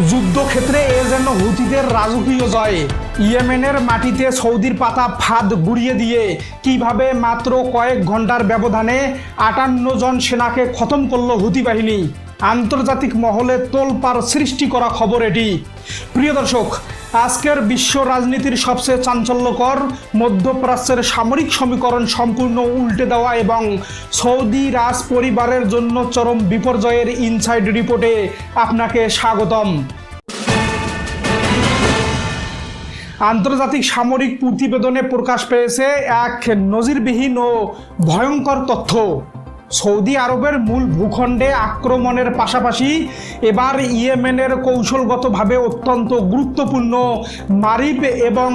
যুদ্ধক্ষেত্রে এ যেন হুতিদের রাজকীয় জয়। ইয়েমেনের মাটিতে সৌদির পাতা ফাঁদ গুড়িয়ে দিয়ে কিভাবে মাত্র কয়েক ঘন্টার ব্যবধানে 58 জন সেনাকে খতম করল হুতি বাহিনী। আন্তর্জাতিক মহলে তোলপাড় সৃষ্টি করা খবর এটি। প্রিয় দর্শক, আজকের বিশ্ব রাজনীতির সবচেয়ে চাঞ্চল্যকর, মধ্যপ্রাচ্যের সামরিক সমীকরণ সম্পূর্ণ উল্টে দেওয়া এবং সৌদি রাজ পরিবারের জন্য চরম বিপর্যয়ের ইনসাইড রিপোর্টে আপনাকে স্বাগতম। আন্তর্জাতিক সামরিক প্রতিবেদনে প্রকাশ পেয়েছে এক নজিরবিহীন ও ভয়ঙ্কর তথ্য। সৌদি আরবের মূল ভূখণ্ডে আক্রমণের পাশাপাশি এবার ইয়েমেনের কৌশলগতভাবে অত্যন্ত গুরুত্বপূর্ণ মারিব এবং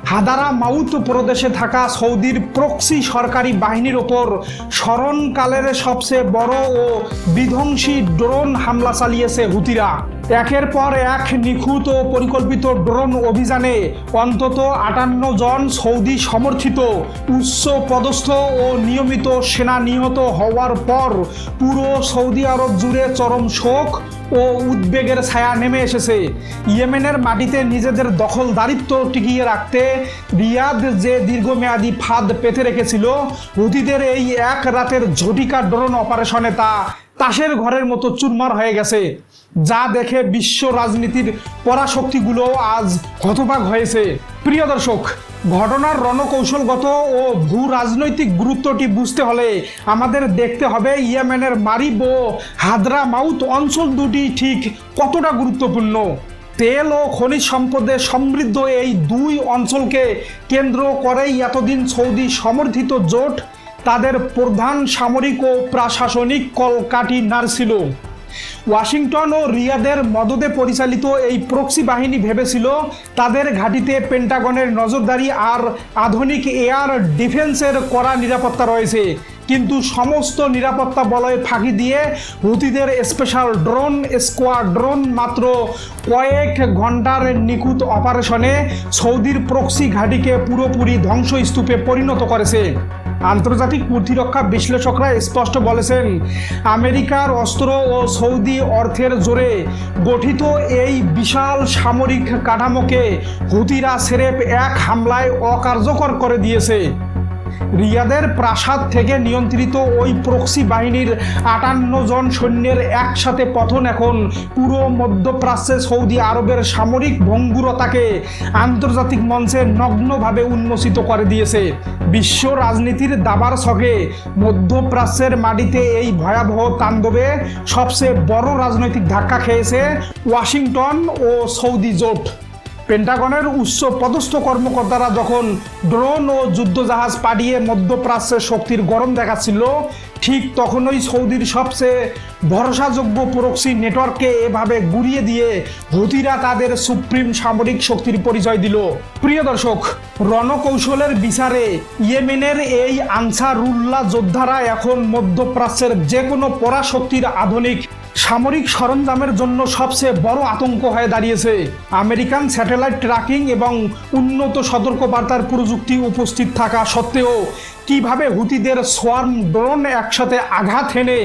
হাদারা মাউত প্রদেশে থাকা সৌদির প্রক্সি সরকারি বাহিনীর ওপর স্মরণকালের সবচেয়ে বড় ও বিধ্বংসী ড্রোন হামলা চালিয়েছে হুতিরা। একের পর এক নিখুঁত ও পরিকল্পিত ড্রোন অভিযানে অন্তত 58 জন সৌদি সমর্থিত উচ্চ পদস্থ ও নিয়মিত সেনা নিহত হওয়ার পর পুরো সৌদি আরব জুড়ে চরম শোক ও উদ্বেগের ছায়া নেমে এসেছে। ইয়েমেনের মাটিতে নিজেদের দখলদারিত্ব টিকিয়ে রাখতে রিয়াদ যে দীর্ঘমেয়াদী ফাঁদ পেতে রেখেছিল, হুতিদের এই এক রাতের ঝটিকা ড্রোন অপারেশনে তা তাসের ঘরের মতো চুরমার হয়ে গেছে, যা দেখে বিশ্ব রাজনীতির পরাশক্তিগুলো আজ হতবাক হয়েছে। প্রিয় দর্শক, ঘটনার রণকৌশলগত ও ভূ রাজনৈতিক গুরুত্বটি বুঝতে হলে আমাদের দেখতে হবে ইয়েমেনের মারিব ও হাদরা মাউত অঞ্চল দুটি ঠিক কতটা গুরুত্বপূর্ণ। তেল ও খনিজ সম্পদে সমৃদ্ধ এই দুই অঞ্চলকে কেন্দ্র করেই এতদিন সৌদি সমর্থিত জোট তাদের প্রধান সামরিক ও প্রশাসনিক কলকাঠি নাড়ছিল। ওয়াশিংটন ও রিয়াদের মদদে পরিচালিত এই প্রক্সি বাহিনী ভেবেছিল তাদের ঘাঁটিতে পেন্টাগনের নজরদারি আর আধুনিক এয়ার ডিফেন্সের কড়া নিরাপত্তা রয়েছে, কিন্তু সমস্ত নিরাপত্তা বলয় ফাঁকি দিয়ে হুতিদের স্পেশাল ড্রোন স্কোয়াড্রন মাত্র কয়েক ঘন্টার নিখুঁত অপারেশনে সৌদির প্রক্সি ঘাঁটিকে পুরোপুরি ধ্বংসস্তূপে পরিণত করেছে। আন্তর্জাতিক প্রতিরক্ষা বিশ্লেষকরা স্পষ্ট বলেছেন, আমেরিকার অস্ত্র ও সৌদি অর্থের জোরে গঠিত এই বিশাল সামরিক কাঠামোকে হুতিরা সেরেপ এক হামলায় অকার্যকর করে দিয়েছে। রিয়াদের প্রাসাদ থেকে নিয়ন্ত্রিত ওই প্রক্সি বাহিনীর 58 জন সৈন্যের একসাথে পতন এখন পুরো মধ্যপ্রাচ্যে সৌদি আরবের সামরিক ভঙ্গুরতাকে আন্তর্জাতিক মঞ্চে নগ্নভাবে উন্মোচিত করে দিয়েছে। বিশ্ব রাজনীতির দাবার ছকে মধ্যপ্রাচ্যের মাটিতে এই ভয়াবহ তাণ্ডবে সবচেয়ে বড় রাজনৈতিক ধাক্কা খেয়েছে ওয়াশিংটন ও সৌদি জোট। পেন্টাগনের উচ্চ পদস্থ কর্মকর্তারা যখন ড্রোন ও যুদ্ধজাহাজ পাঠিয়ে মধ্যপ্রাচ্যের শক্তির গরম দেখাচ্ছিল, ঠিক তখনই সৌদির সবচেয়ে ভরসাযোগ্য প্রক্সি নেটওয়ার্ককে এভাবে গুড়িয়ে দিয়ে হুতিরা তাদের সুপ্রিম সামরিক শক্তির পরিচয় দিল। প্রিয় দর্শক, রণকৌশলের বিচারে ইয়েমেনের এই আনসারুল্লাহ যোদ্ধারা এখন মধ্যপ্রাচ্যের যে কোনো পরাশক্তির আধুনিক সামরিক সরঞ্জামের জন্য সবচেয়ে বড় আতঙ্ক হয়ে দাঁড়িয়েছে। আমেরিকান স্যাটেলাইট ট্র্যাকিং এবং উন্নত সতর্কবার্তার প্রযুক্তি উপস্থিত থাকা সত্ত্বেও কিভাবে হুতিদের সোয়ার্ম ড্রোন একসাথে আঘাত হেনে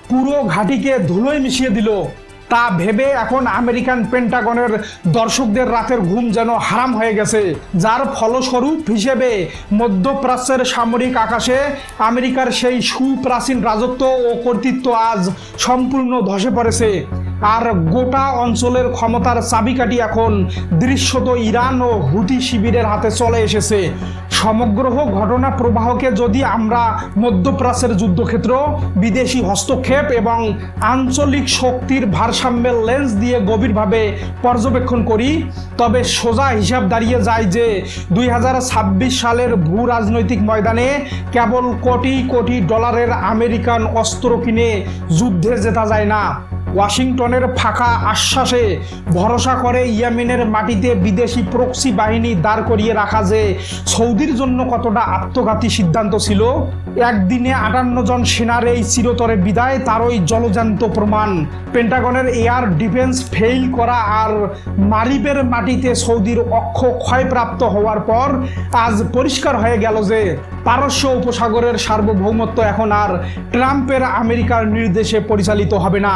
পুরো ঘাঁটিকে ধুলোয় মিশিয়ে দিল, তা ভেবে এখন আমেরিকান পেন্টাগনের দর্শকদের রাতের ঘুম যেন হারাম হয়ে গেছে, যার ফলস্বরূপ হিসেবে মধ্যপ্রাচ্যের সামরিক আকাশে আমেরিকার সেই সুপ্রাচীন রাজত্ব ও কর্তৃত্ব আজ সম্পূর্ণ ধসে পড়েছে। আর গোটা অঞ্চলের ক্ষমতার চাবিকাঠি এখন দৃশ্যত ইরান ও হুতি শিবিরের হাতে চলে এসেছে। সমগ্র ঘটনা প্রবাহকে যদি আমরা মধ্যপ্রাচ্যের যুদ্ধক্ষেত্র, বিদেশি হস্তক্ষেপ এবং আঞ্চলিক শক্তির ভারসাম্যের লেন্স দিয়ে গভীরভাবে পর্যবেক্ষণ করি, তবে সোজা হিসাব দাঁড়িয়ে যায় যে 2026 সালের ভূ রাজনৈতিক ময়দানে কেবল কোটি কোটি ডলারের আমেরিকান অস্ত্র কিনে যুদ্ধে জেতা যায় না। ওয়াশিংটনের ফাঁকা আশ্বাসে ভরসা করে ইয়েমেনের মাটিতে বিদেশি প্রক্সি বাহিনী দাঁড় করিয়ে রাখা যে সৌদির জন্য কতটা আত্মঘাতী সিদ্ধান্ত ছিল, একদিনে 58 জন সেনার এই চিরতরে বিদায় তারই জলজান্ত প্রমাণ। পেন্টাগনের এয়ার ডিফেন্স ফেইল করা আর মারিবের মাটিতে সৌদির অক্ষ ক্ষয়প্রাপ্ত হওয়ার পর আজ পরিষ্কার হয়ে গেল যে পারস্য উপসাগরের সার্বভৌমত্ব এখন আর ট্রাম্পের আমেরিকার নির্দেশে পরিচালিত হবে না।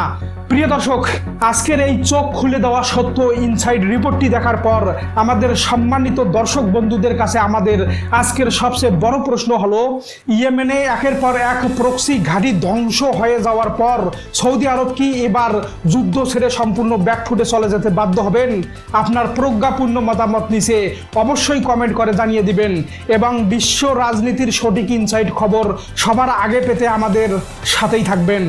প্রিয় দর্শক, আজকের এই চোখ খুলে দেওয়া সত্য ইনসাইড রিপোর্টটি দেখার পর আমাদের সম্মানিত দর্শক বন্ধুদের কাছে আমাদের আজকের সবচেয়ে বড় প্রশ্ন হলো, ইয়েমেনে একের পর এক প্রক্সি ঘাঁটি ধ্বংস হয়ে যাওয়ার পর সৌদি আরব কি এবার যুদ্ধ ছেড়ে সম্পূর্ণ ব্যাকফুটে চলে যেতে বাধ্য হবেন? আপনার প্রজ্ঞাপূর্ণ মতামত নিচে অবশ্যই কমেন্ট করে জানিয়ে দিবেন এবং বিশ্ব রাজনীতির সঠিক ইনসাইড খবর সবার আগে পেতে আমাদের সাথেই থাকবেন।